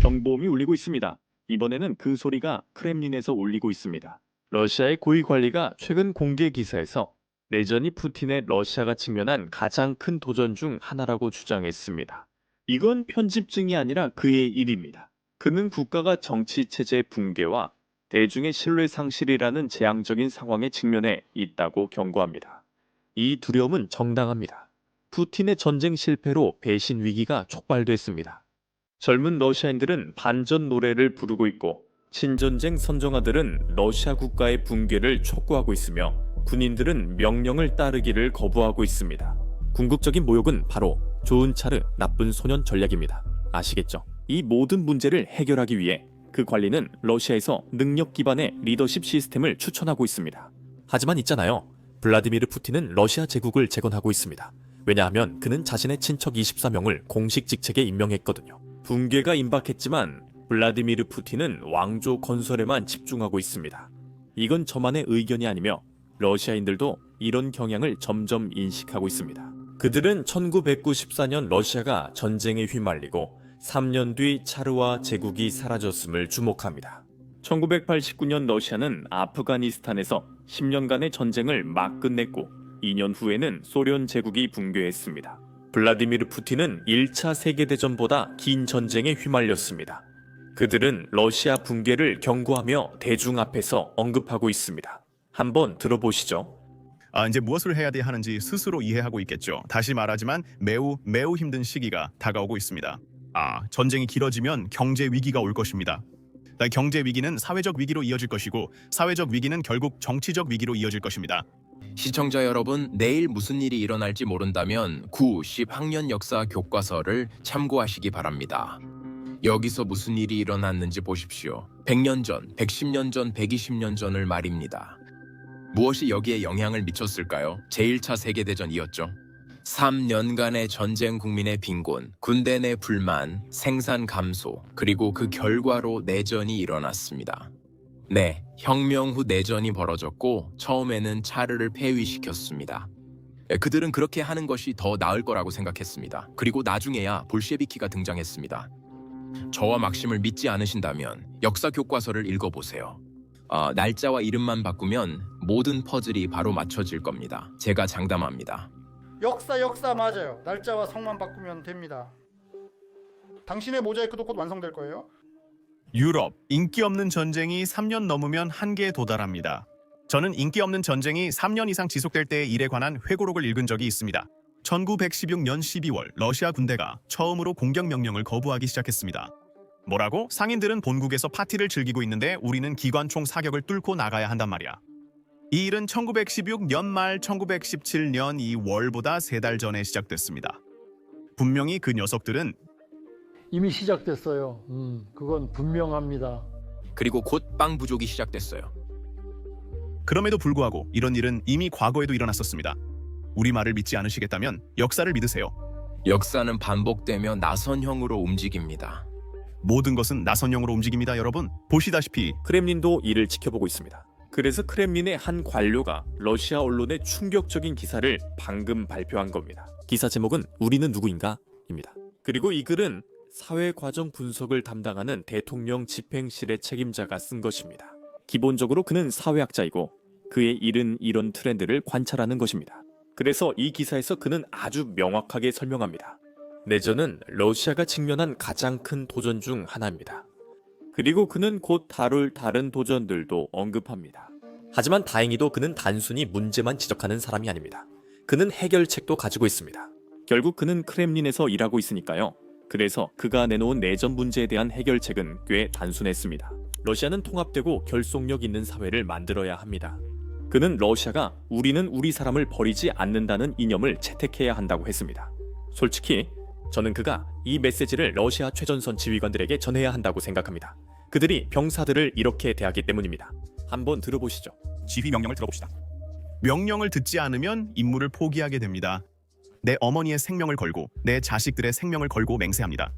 경보음이 울리고 있습니다. 이번에는 그 소리가 크렘린에서 울리고 있습니다. 러시아의 고위 관리가 최근 공개 기사에서 내전이 푸틴의 러시아가 직면한 가장 큰 도전 중 하나라고 주장했습니다. 이건 편집증이 아니라 그의 일입니다. 그는 국가가 정치 체제 붕괴와 대중의 신뢰 상실이라는 재앙적인 상황에 직면해 있다고 경고합니다. 이 두려움은 정당합니다. 푸틴의 전쟁 실패로 배신 위기가 촉발됐습니다. 젊은 러시아인들은 반전 노래를 부르고 있고 친전쟁 선정아들은 러시아 국가의 붕괴를 촉구하고 있으며 군인들은 명령을 따르기를 거부하고 있습니다. 궁극적인 모욕은 바로 좋은 차르 나쁜 소년 전략입니다. 아시겠죠? 이 모든 문제를 해결하기 위해 그 관리는 러시아에서 능력 기반의 리더십 시스템을 추천하고 있습니다. 하지만 있잖아요. 블라디미르 푸틴은 러시아 제국을 재건하고 있습니다. 왜냐하면 그는 자신의 친척 24명을 공식 직책에 임명했거든요. 붕괴가 임박했지만 블라디미르 푸틴은 왕조 건설에만 집중하고 있습니다. 이건 저만의 의견이 아니며 러시아인들도 이런 경향을 점점 인식하고 있습니다. 그들은 1994년 러시아가 전쟁에 휘말리고 3년 뒤 차르와 제국이 사라졌음을 주목합니다. 1989년 러시아는 아프가니스탄에서 10년간의 전쟁을 막 끝냈고 2년 후에는 소련 제국이 붕괴했습니다. 블라디미르 푸틴은 1차 세계대전보다 긴 전쟁에 휘말렸습니다. 그들은 러시아 붕괴를 경고하며 대중 앞에서 언급하고 있습니다. 한번 들어보시죠. 이제 무엇을 해야 하는지 스스로 이해하고 있겠죠. 다시 말하지만 매우 힘든 시기가 다가오고 있습니다. 전쟁이 길어지면 경제 위기가 올 것입니다. 경제 위기는 사회적 위기로 이어질 것이고 사회적 위기는 결국 정치적 위기로 이어질 것입니다. 시청자 여러분, 내일 무슨 일이 일어날지 모른다면 9, 10학년 역사 교과서를 참고하시기 바랍니다. 여기서 무슨 일이 일어났는지 보십시오. 100년 전, 110년 전, 120년 전을 말입니다. 무엇이 여기에 영향을 미쳤을까요? 제1차 세계대전이었죠. 3년간의 전쟁, 국민의 빈곤, 군대 내 불만, 생산 감소, 그리고 그 결과로 내전이 일어났습니다. 네, 혁명 후 내전이 벌어졌고 처음에는 차르를 폐위시켰습니다. 그들은 그렇게 하는 것이 더 나을 거라고 생각했습니다. 그리고 나중에야 볼셰비키가 등장했습니다. 저와 막심을 믿지 않으신다면 역사 교과서를 읽어보세요. 날짜와 이름만 바꾸면 모든 퍼즐이 바로 맞춰질 겁니다. 제가 장담합니다. 역사 맞아요. 날짜와 성만 바꾸면 됩니다. 당신의 모자이크도 곧 완성될 거예요. 유럽, 인기 없는 전쟁이 3년 넘으면 한계에 도달합니다. 저는 인기 없는 전쟁이 3년 이상 지속될 때의 일에 관한 회고록을 읽은 적이 있습니다. 1916년 12월 러시아 군대가 처음으로 공격 명령을 거부하기 시작했습니다. 뭐라고? 상인들은 본국에서 파티를 즐기고 있는데 우리는 기관총 사격을 뚫고 나가야 한단 말이야. 이 일은 1916년 말 1917년 2월보다 3달 전에 시작됐습니다. 분명히 그 녀석들은 이미 시작됐어요. 그건 분명합니다. 그리고 곧 빵 부족이 시작됐어요. 그럼에도 불구하고 이런 일은 이미 과거에도 일어났었습니다. 우리 말을 믿지 않으시겠다면 역사를 믿으세요. 역사는 반복되며 나선형으로 움직입니다. 모든 것은 나선형으로 움직입니다, 여러분. 보시다시피 크렘린도 이를 지켜보고 있습니다. 그래서 크렘린의 한 관료가 러시아 언론의 충격적인 기사를 방금 발표한 겁니다. 기사 제목은 우리는 누구인가? 입니다. 그리고 이 글은 사회과정 분석을 담당하는 대통령 집행실의 책임자가 쓴 것입니다. 기본적으로 그는 사회학자이고 그의 일은 이런 트렌드를 관찰하는 것입니다. 그래서 이 기사에서 그는 아주 명확하게 설명합니다. 내전은 러시아가 직면한 가장 큰 도전 중 하나입니다. 그리고 그는 곧 다룰 다른 도전들도 언급합니다. 하지만 다행히도 그는 단순히 문제만 지적하는 사람이 아닙니다. 그는 해결책도 가지고 있습니다. 결국 그는 크렘린에서 일하고 있으니까요. 그래서 그가 내놓은 내전 문제에 대한 해결책은 꽤 단순했습니다. 러시아는 통합되고 결속력 있는 사회를 만들어야 합니다. 그는 러시아가 우리는 우리 사람을 버리지 않는다는 이념을 채택해야 한다고 했습니다. 솔직히 저는 그가 이 메시지를 러시아 최전선 지휘관들에게 전해야 한다고 생각합니다. 그들이 병사들을 이렇게 대하기 때문입니다. 한번 들어보시죠. 지휘 명령을 들어봅시다. 명령을 듣지 않으면 임무를 포기하게 됩니다. 내 어머니의 생명을 걸고 내 자식들의 생명을 걸고 맹세합니다.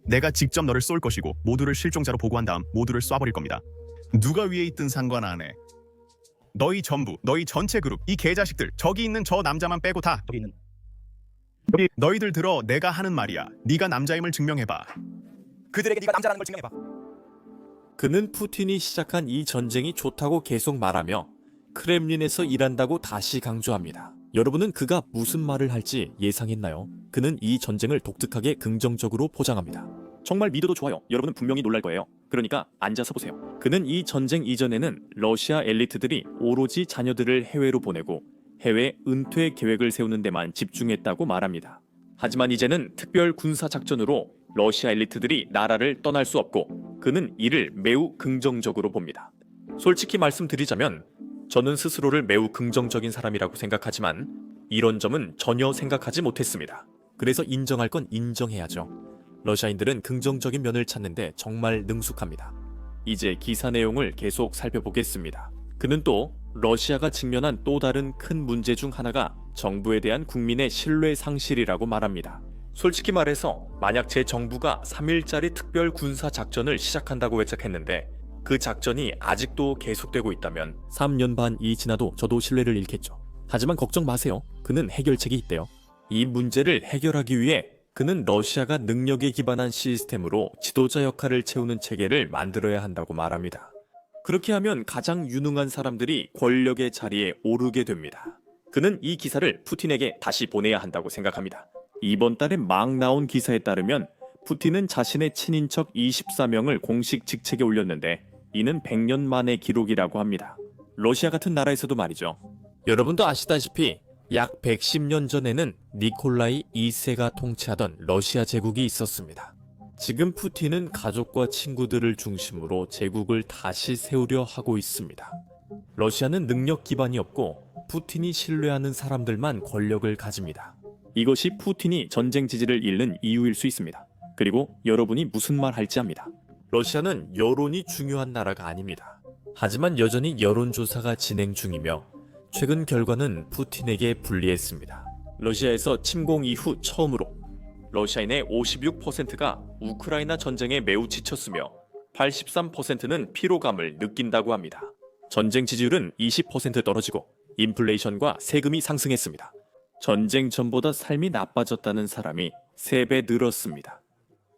내가 직접 너를 쏠 것이고 모두를 실종자로 보고한 다음 모두를 쏴버릴 겁니다. 누가 위에 있든 상관 안 해. 너희 전부, 너희 전체 그룹, 이 개자식들, 저기 있는 저 남자만 빼고 다 저기 있는 너희들 들어. 내가 하는 말이야. 네가 남자임을 증명해봐. 그들에게 네가 남자라는 걸 증명해봐. 그는 푸틴이 시작한 이 전쟁이 좋다고 계속 말하며 크렘린에서 일한다고 다시 강조합니다. 여러분은 그가 무슨 말을 할지 예상했나요? 그는 이 전쟁을 독특하게 긍정적으로 포장합니다. 정말 믿어도 좋아요. 여러분은 분명히 놀랄 거예요. 그러니까 앉아서 보세요. 그는 이 전쟁 이전에는 러시아 엘리트들이 오로지 자녀들을 해외로 보내고 해외 은퇴 계획을 세우는 데만 집중했다고 말합니다. 하지만 이제는 특별 군사 작전으로 러시아 엘리트들이 나라를 떠날 수 없고 그는 이를 매우 긍정적으로 봅니다. 솔직히 말씀드리자면 저는 스스로를 매우 긍정적인 사람이라고 생각하지만 이런 점은 전혀 생각하지 못했습니다. 그래서 인정할 건 인정해야죠. 러시아인들은 긍정적인 면을 찾는데 정말 능숙합니다. 이제 기사 내용을 계속 살펴보겠습니다. 그는 또 러시아가 직면한 또 다른 큰 문제 중 하나가 정부에 대한 국민의 신뢰 상실이라고 말합니다. 솔직히 말해서 만약 제 정부가 3일짜리 특별 군사 작전을 시작한다고 예측했는데 그 작전이 아직도 계속되고 있다면 3년 반이 지나도 저도 신뢰를 잃겠죠. 하지만 걱정 마세요. 그는 해결책이 있대요. 이 문제를 해결하기 위해 그는 러시아가 능력에 기반한 시스템으로 지도자 역할을 채우는 체계를 만들어야 한다고 말합니다. 그렇게 하면 가장 유능한 사람들이 권력의 자리에 오르게 됩니다. 그는 이 기사를 푸틴에게 다시 보내야 한다고 생각합니다. 이번 달에 막 나온 기사에 따르면 푸틴은 자신의 친인척 24명을 공식 직책에 올렸는데 이는 100년 만의 기록이라고 합니다. 러시아 같은 나라에서도 말이죠. 여러분도 아시다시피 약 110년 전에는 니콜라이 2세가 통치하던 러시아 제국이 있었습니다. 지금 푸틴은 가족과 친구들을 중심으로 제국을 다시 세우려 하고 있습니다. 러시아는 능력 기반이 없고 푸틴이 신뢰하는 사람들만 권력을 가집니다. 이것이 푸틴이 전쟁 지지를 잃는 이유일 수 있습니다. 그리고 여러분이 무슨 말 할지 압니다. 러시아는 여론이 중요한 나라가 아닙니다. 하지만 여전히 여론조사가 진행 중이며 최근 결과는 푸틴에게 불리했습니다. 러시아에서 침공 이후 처음으로 러시아인의 56%가 우크라이나 전쟁에 매우 지쳤으며 83%는 피로감을 느낀다고 합니다. 전쟁 지지율은 20% 떨어지고 인플레이션과 세금이 상승했습니다. 전쟁 전보다 삶이 나빠졌다는 사람이 3배 늘었습니다.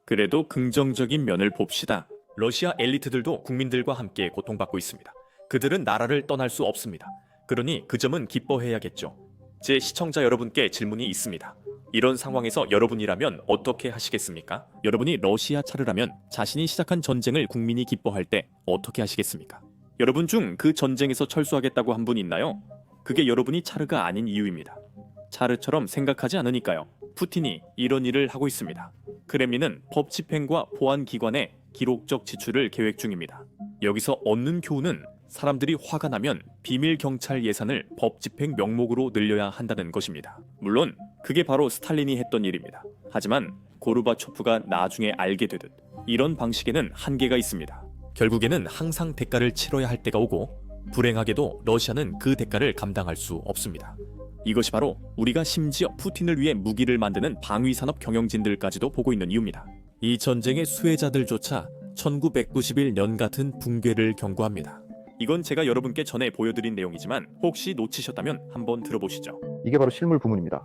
그래도 긍정적인 면을 봅시다. 러시아 엘리트들도 국민들과 함께 고통받고 있습니다. 그들은 나라를 떠날 수 없습니다. 그러니 그 점은 기뻐해야겠죠. 제 시청자 여러분께 질문이 있습니다. 이런 상황에서 여러분이라면 어떻게 하시겠습니까? 여러분이 러시아 차르라면 자신이 시작한 전쟁을 국민이 기뻐할 때 어떻게 하시겠습니까? 여러분 중 그 전쟁에서 철수하겠다고 한 분 있나요? 그게 여러분이 차르가 아닌 이유입니다. 차르처럼 생각하지 않으니까요. 푸틴이 이런 일을 하고 있습니다. 크렘린은 법 집행과 보안기관에 기록적 지출을 계획 중입니다. 여기서 얻는 교훈은 사람들이 화가 나면 비밀 경찰 예산을 법 집행 명목으로 늘려야 한다는 것입니다. 물론 그게 바로 스탈린이 했던 일입니다. 하지만 고르바초프가 나중에 알게 되듯 이런 방식에는 한계가 있습니다. 결국에는 항상 대가를 치러야 할 때가 오고 불행하게도 러시아는 그 대가를 감당할 수 없습니다. 이것이 바로 우리가 심지어 푸틴을 위해 무기를 만드는 방위산업 경영진들까지도 보고 있는 이유입니다. 이 전쟁의 수혜자들조차 1991년 같은 붕괴를 경고합니다. 이건 제가 여러분께 전에 보여드린 내용이지만 혹시 놓치셨다면 한번 들어보시죠. 이게 바로 실물 부문입니다.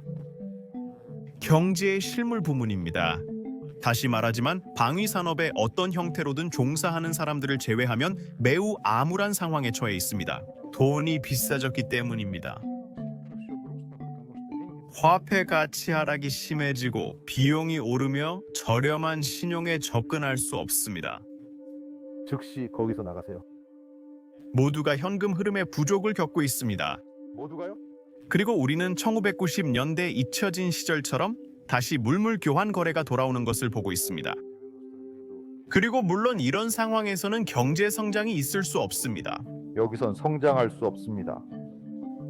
경제의 실물 부문입니다. 다시 말하지만 방위 산업의 어떤 형태로든 종사하는 사람들을 제외하면 매우 암울한 상황에 처해 있습니다. 돈이 비싸졌기 때문입니다. 화폐 가치 하락이 심해지고 비용이 오르며 저렴한 신용에 접근할 수 없습니다. 즉시 거기서 나가세요. 모두가 현금 흐름의 부족을 겪고 있습니다. 모두가요? 그리고 우리는 1990년대 잊혀진 시절처럼 다시 물물 교환 거래가 돌아오는 것을 보고 있습니다. 그리고 물론 이런 상황에서는 경제 성장이 있을 수 없습니다. 여기선 성장할 수 없습니다.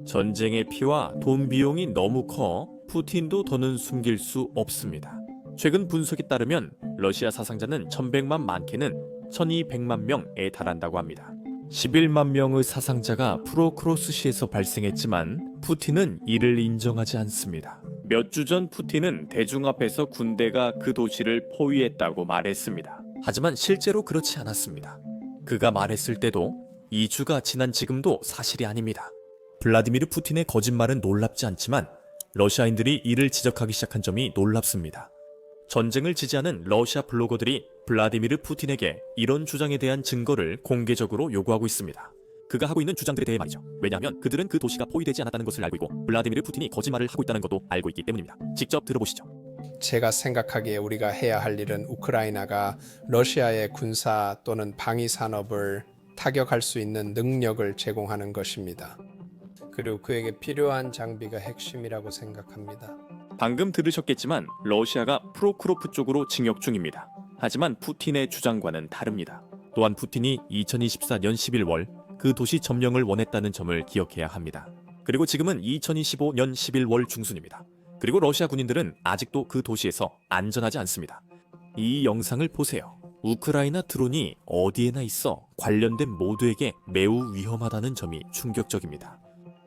전쟁의 피와 돈 비용이 너무 커 푸틴도 더는 숨길 수 없습니다. 최근 분석에 따르면 러시아 사상자는 1100만 많게는 1200만 명에 달한다고 합니다. 11만 명의 사상자가 프로크로스시에서 발생했지만 푸틴은 이를 인정하지 않습니다. 몇 주 전 푸틴은 대중 앞에서 군대가 그 도시를 포위했다고 말했습니다. 하지만 실제로 그렇지 않았습니다. 그가 말했을 때도 2주가 지난 지금도 사실이 아닙니다. 블라디미르 푸틴의 거짓말은 놀랍지 않지만 러시아인들이 이를 지적하기 시작한 점이 놀랍습니다. 전쟁을 지지하는 러시아 블로거들이 블라디미르 푸틴에게 이런 주장에 대한 증거를 공개적으로 요구하고 있습니다. 그가 하고 있는 주장들에 대해 말이죠. 왜냐하면 그들은 그 도시가 포위되지 않았다는 것을 알고 있고 블라디미르 푸틴이 거짓말을 하고 있다는 것도 알고 있기 때문입니다. 직접 들어보시죠. 제가 생각하기에 우리가 해야 할 일은 우크라이나가 러시아의 군사 또는 방위 산업을 타격할 수 있는 능력을 제공하는 것입니다. 그리고 그에게 필요한 장비가 핵심이라고 생각합니다. 방금 들으셨겠지만 러시아가 프로크로프 쪽으로 진격 중입니다. 하지만 푸틴의 주장과는 다릅니다. 또한 푸틴이 2024년 11월 그 도시 점령을 원했다는 점을 기억해야 합니다. 그리고 지금은 2025년 11월 중순입니다. 그리고 러시아 군인들은 아직도 그 도시에서 안전하지 않습니다. 이 영상을 보세요. 우크라이나 드론이 어디에나 있어 관련된 모두에게 매우 위험하다는 점이 충격적입니다.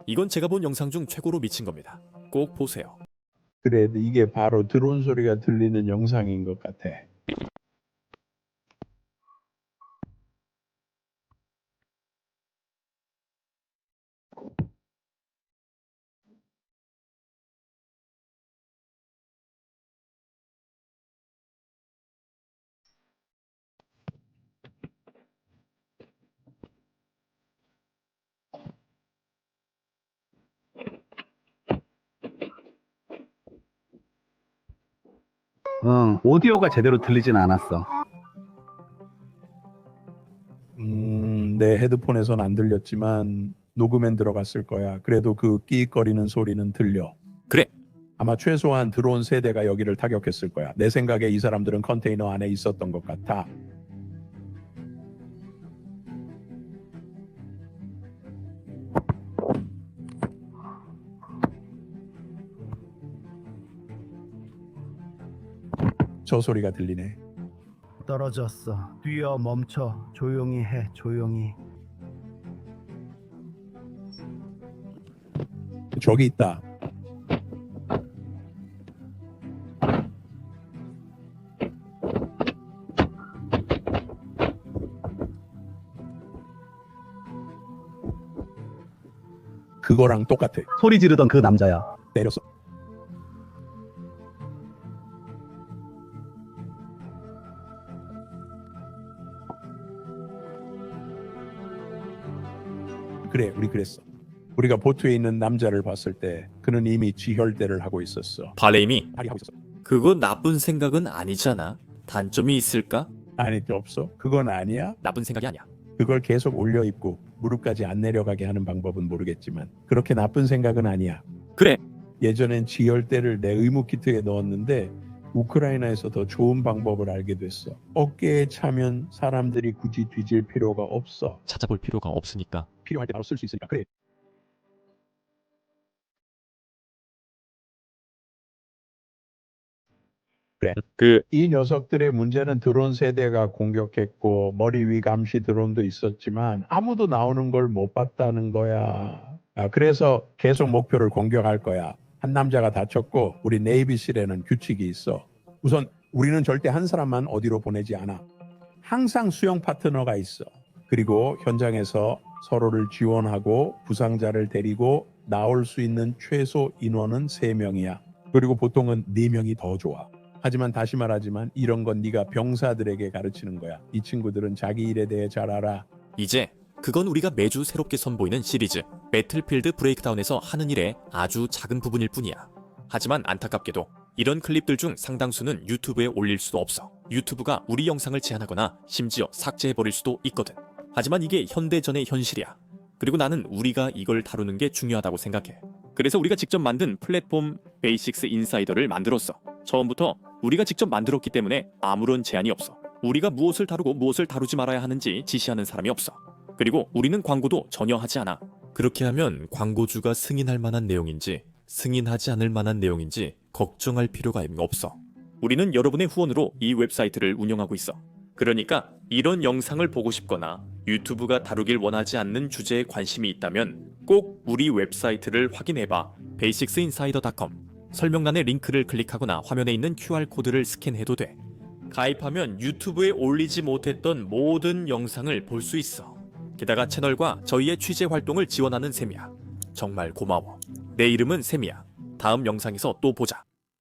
이건 제가 본 영상 중 최고로 미친 겁니다. 꼭 보세요. 그래도 이게 바로 드론 소리가 들리는 영상인 것 같아. 오디오가 제대로 들리진 않았어. 내 헤드폰에선 안 들렸지만 녹음엔 들어갔을 거야. 그래도 그 끼익거리는 소리는 들려. 그래. 아마 최소한 드론 세대가 여기를 타격했을 거야. 내 생각에 이 사람들은 컨테이너 안에 있었던 것 같아. 저 소리가 들리네. 떨어졌어. 뛰어 멈춰. 조용히 해. 조용히. 저기 있다. 그거랑 똑같아. 소리 지르던 그 남자야. 때렸어. 그래, 우리 그랬어. 우리가 보트에 있는 남자를 봤을 때 그는 이미 지혈대를 하고 있었어. 발레임이 다리 하고 있었어. 그거 나쁜 생각은 아니잖아. 단점이 있을까? 아니, 없어. 그건 아니야. 나쁜 생각이 아니야. 그걸 계속 올려 입고 무릎까지 안 내려가게 하는 방법은 모르겠지만 그렇게 나쁜 생각은 아니야. 그래. 예전엔 지혈대를 내 의무 키트에 넣었는데 우크라이나에서 더 좋은 방법을 알게 됐어. 어깨에 차면 사람들이 굳이 뒤질 필요가 없어. 찾아볼 필요가 없으니까. 필요할 때 바로 쓸 수 있으니까. 그래. 이 녀석들의 문제는 드론 세대가 공격했고 머리 위 감시 드론도 있었지만 아무도 나오는 걸 못 봤다는 거야. 그래서 계속 목표를 공격할 거야. 한 남자가 다쳤고 우리 네이비실에는 규칙이 있어. 우선 우리는 절대 한 사람만 어디로 보내지 않아. 항상 수용 파트너가 있어. 그리고 현장에서 서로를 지원하고 부상자를 데리고 나올 수 있는 최소 인원은 3명이야. 그리고 보통은 4명이 더 좋아. 하지만 다시 말하지만 이런 건 네가 병사들에게 가르치는 거야. 이 친구들은 자기 일에 대해 잘 알아. 이제 그건 우리가 매주 새롭게 선보이는 시리즈 배틀필드 브레이크다운에서 하는 일의 아주 작은 부분일 뿐이야. 하지만 안타깝게도 이런 클립들 중 상당수는 유튜브에 올릴 수도 없어. 유튜브가 우리 영상을 제한하거나 심지어 삭제해버릴 수도 있거든. 하지만 이게 현대전의 현실이야. 그리고 나는 우리가 이걸 다루는 게 중요하다고 생각해. 그래서 우리가 직접 만든 플랫폼 베이식스 인사이더를 만들었어. 처음부터 우리가 직접 만들었기 때문에 아무런 제한이 없어. 우리가 무엇을 다루고 무엇을 다루지 말아야 하는지 지시하는 사람이 없어. 그리고 우리는 광고도 전혀 하지 않아. 그렇게 하면 광고주가 승인할 만한 내용인지 승인하지 않을 만한 내용인지 걱정할 필요가 없어. 우리는 여러분의 후원으로 이 웹사이트를 운영하고 있어. 그러니까 이런 영상을 보고 싶거나 유튜브가 다루길 원하지 않는 주제에 관심이 있다면 꼭 우리 웹사이트를 확인해봐. basicsinsider.com. 설명란의 링크를 클릭하거나 화면에 있는 QR코드를 스캔해도 돼. 가입하면 유튜브에 올리지 못했던 모든 영상을 볼 수 있어. 게다가 채널과 저희의 취재 활동을 지원하는 셈이야. 정말 고마워. 내 이름은 셈이야. 다음 영상에서 또 보자.